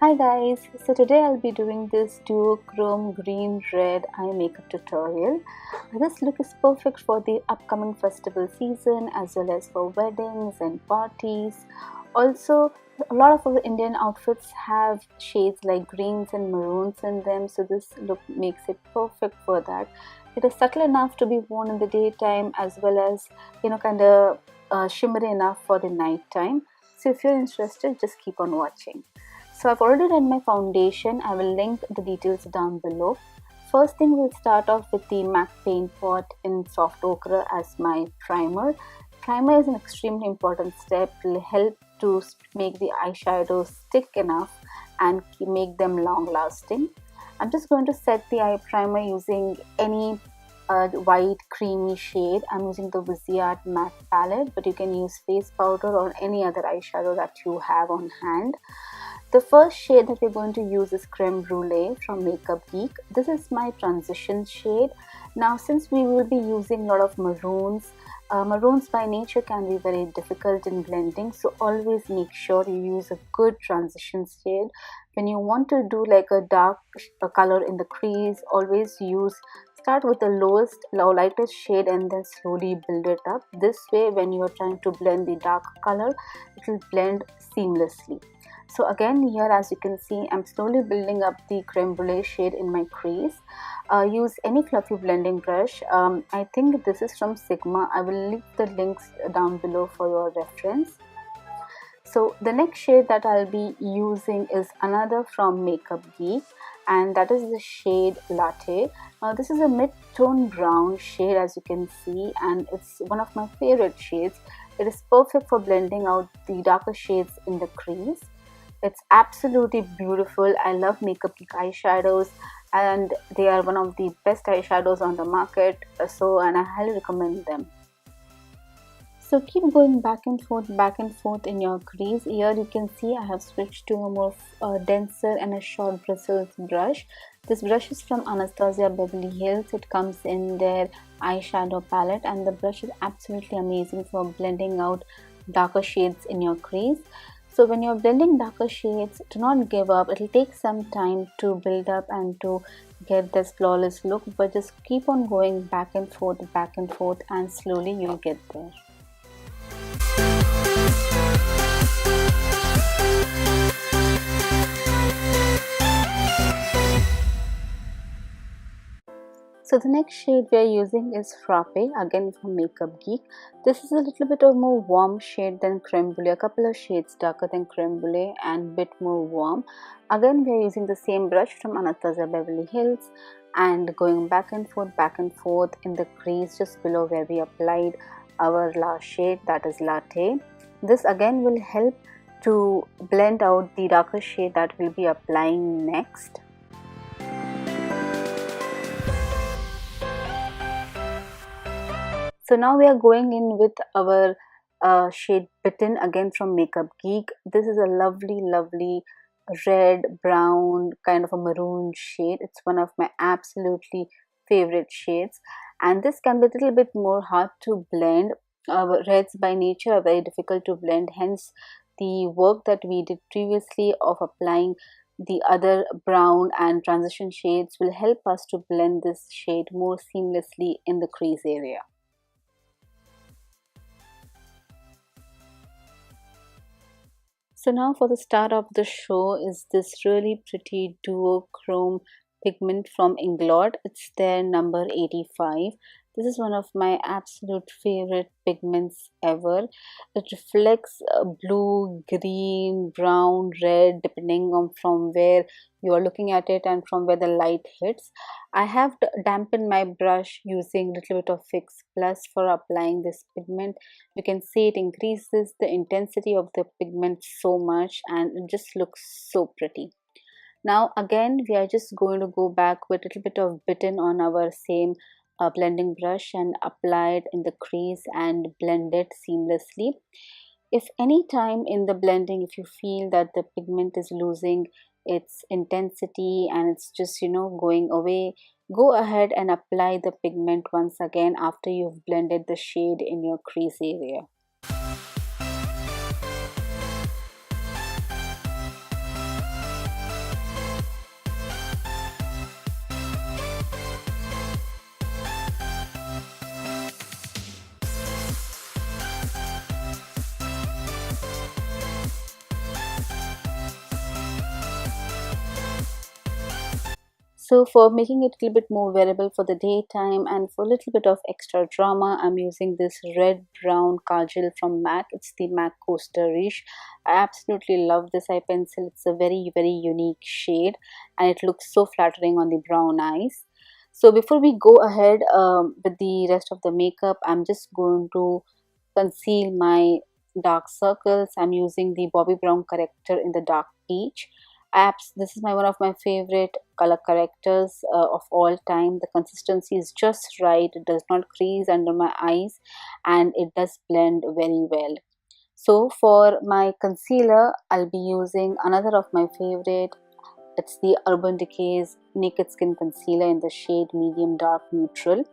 Hi guys, so today I'll be doing this duochrome green red eye makeup tutorial. This look is perfect for the upcoming festival season as well as for weddings and parties. Also, a lot of our Indian outfits have shades like greens and maroons in them, so this look makes it perfect for that. It is subtle enough to be worn in the daytime as well as kind of shimmery enough for the night time. So if you're interested, just keep on watching. So I've already done my foundation. I will link the details down below. First thing, we'll start off with the MAC Paint Pot in Soft Ochre as my primer. Primer is an extremely important step. It will help to make the eyeshadows stick enough and make them long lasting. I'm just going to set the eye primer using any white creamy shade. I'm using the Viseart matte palette, but you can use face powder or any other eyeshadow that you have on hand. The first shade that we're going to use is Creme Brulee from Makeup Geek. This is my transition shade. Now, since we will be using a lot of maroons, maroons by nature can be very difficult in blending, so always make sure you use a good transition shade. When you want to do like a dark color in the crease, always start with the lightest shade and then slowly build it up. This way, when you are trying to blend the dark color, it will blend seamlessly. So again, here as you can see, I'm slowly building up the creme brulee shade in my crease. Use any fluffy blending brush. I think this is from Sigma. I will leave the links down below for your reference. So the next shade that I'll be using is another from Makeup Geek, and that is the shade Latte. Now this is a mid-tone brown shade as you can see, and it's one of my favorite shades. It is perfect for blending out the darker shades in the crease. It's absolutely beautiful. I love Makeup Geek eyeshadows and they are one of the best eyeshadows on the market, and I highly recommend them. So keep going back and forth in your crease. Here you can see I have switched to a more denser and a short bristles brush. This brush is from Anastasia Beverly Hills. It comes in their eyeshadow palette and the brush is absolutely amazing for blending out darker shades in your crease. So when you're blending darker shades, do not give up. It'll take some time to build up and to get this flawless look, but just keep on going back and forth, and slowly you'll get there. So the next shade we are using is Frappe, again from Makeup Geek. This is a little bit of more warm shade than Creme Brulee, a couple of shades darker than Creme Brulee and bit more warm. Again we are using the same brush from Anastasia Beverly Hills and going back and forth in the crease just below where we applied our last shade, that is Latte. This again will help to blend out the darker shade that we'll be applying next. So now we are going in with our shade Bitten, again from Makeup Geek. This is a lovely red, brown, kind of a maroon shade. It's one of my absolutely favorite shades. And this can be a little bit more hard to blend. Reds by nature are very difficult to blend. Hence, the work that we did previously of applying the other brown and transition shades will help us to blend this shade more seamlessly in the crease area. So now for the start of the show is this really pretty duochrome pigment from Inglot. It's their number 85. This is one of my absolute favorite pigments ever. It reflects blue, green, brown, red depending on from where you are looking at it and from where the light hits. I have dampened my brush using a little bit of Fix Plus for applying this pigment. You can see it increases the intensity of the pigment so much and it just looks so pretty. Now again we are just going to go back with a little bit of Bitten on our same blending brush and apply it in the crease and blend it seamlessly. If any time in the blending if you feel that the pigment is losing its intensity and it's just going away, go ahead and apply the pigment once again after you've blended the shade in your crease area. So for making it a little bit more wearable for the daytime and for a little bit of extra drama, I'm using this red brown kajal from MAC. It's the MAC Coaster Riche. I absolutely love this eye pencil. It's a very unique shade and it looks so flattering on the brown eyes. So before we go ahead with the rest of the makeup, I'm just going to conceal my dark circles. I'm using the Bobbi Brown corrector in the dark peach. Apps, this is one of my favorite color correctors of all time. The consistency is just right. It does not crease under my eyes and it does blend very well. So for my concealer, I'll be using another of my favorite. It's the Urban Decay's Naked Skin Concealer in the shade Medium Dark Neutral.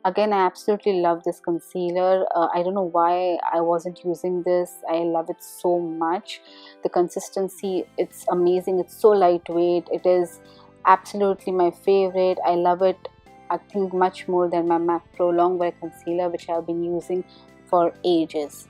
Again, I absolutely love this concealer. I don't know why I wasn't using this. I love it so much. The consistency, it's amazing. It's so lightweight. It is absolutely my favorite. I love it, I think, much more than my MAC Pro Longwear Concealer, which I've been using for ages.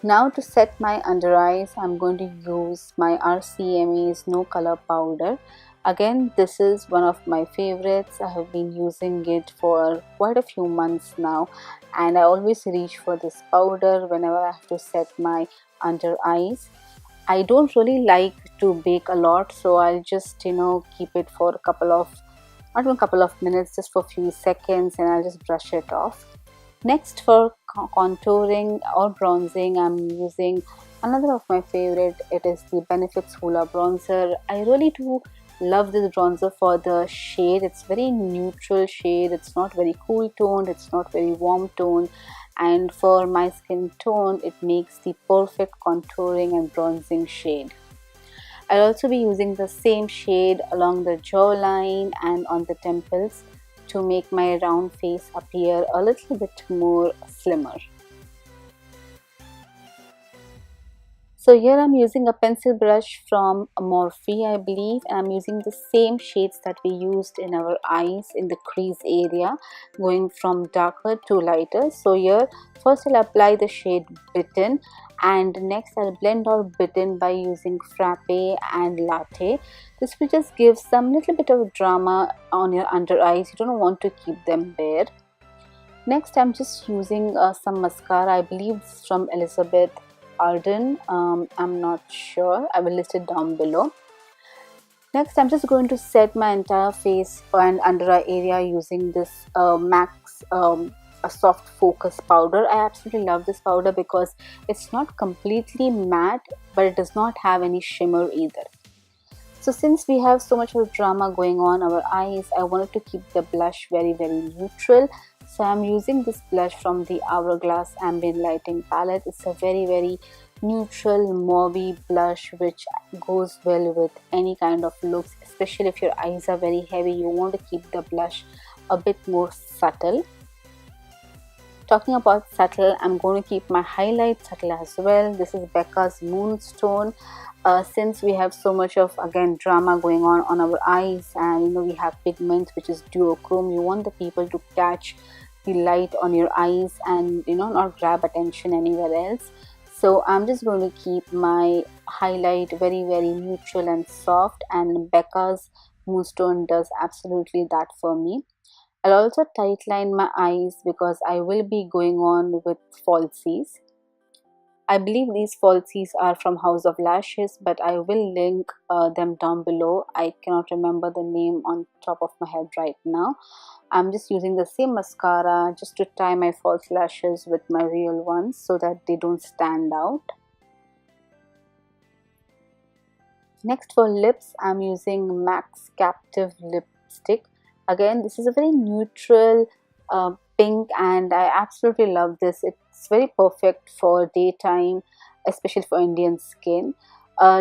Now to set my under eyes, I'm going to use my RCMA's No Color Powder. Again, this is one of my favorites. I have been using it for quite a few months now and I always reach for this powder whenever I have to set my under eyes. I don't really like to bake a lot, so I'll just keep it for a couple of, not even a couple of minutes, just for a few seconds, and I'll just brush it off. Next, for contouring or bronzing, I'm using another of my favorite. It is the Benefits Hoola Bronzer. I really do love this bronzer for the shade. It's very neutral shade. It's not very cool toned, it's not very warm toned, and for my skin tone it makes the perfect contouring and bronzing shade. I'll also be using the same shade along the jawline and on the temples to make my round face appear a little bit more slimmer. So here I'm using a pencil brush from Morphe, I believe, and I'm using the same shades that we used in our eyes in the crease area, going from darker to lighter. So here first I'll apply the shade Bitten, and next I'll blend out Bitten by using Frappe and Latte. This will just give some little bit of drama on your under eyes. You don't want to keep them bare. Next I'm just using some mascara. I believe it's from Elizabeth Arden. I'm not sure. I will list it down below. Next, I'm just going to set my entire face and under eye area using this MAC's a soft focus powder. I absolutely love this powder because it's not completely matte, but it does not have any shimmer either. So since we have so much of drama going on our eyes, I wanted to keep the blush very neutral. So I'm using this blush from the Hourglass Ambient Lighting palette. It's a very neutral mauvey blush which goes well with any kind of looks, especially if your eyes are very heavy. You want to keep the blush a bit more subtle. Talking about subtle, I'm going to keep my highlight subtle as well. This is Becca's Moonstone. Since we have so much of, again, drama going on our eyes, and we have pigment which is duochrome, you want the people to catch the light on your eyes and not grab attention anywhere else. So I'm just going to keep my highlight very neutral and soft, and Becca's Moonstone does absolutely that for me. I'll also tightline my eyes because I will be going on with falsies. I believe these falsies are from House of Lashes, but I will link them down below. I cannot remember the name on top of my head right now. I'm just using the same mascara just to tie my false lashes with my real ones so that they don't stand out. Next, for lips, I'm using MAC's Captive lipstick. Again, this is a very neutral pink, and I absolutely love this. It's very perfect for daytime, especially for Indian skin.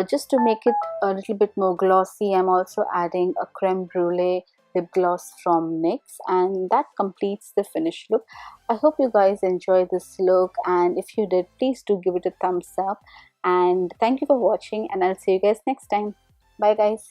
Just to make it a little bit more glossy, I'm also adding a creme brulee lip gloss from NYX, and that completes the finished look. I hope you guys enjoyed this look, and if you did, please do give it a thumbs up. And thank you for watching, and I'll see you guys next time. Bye guys.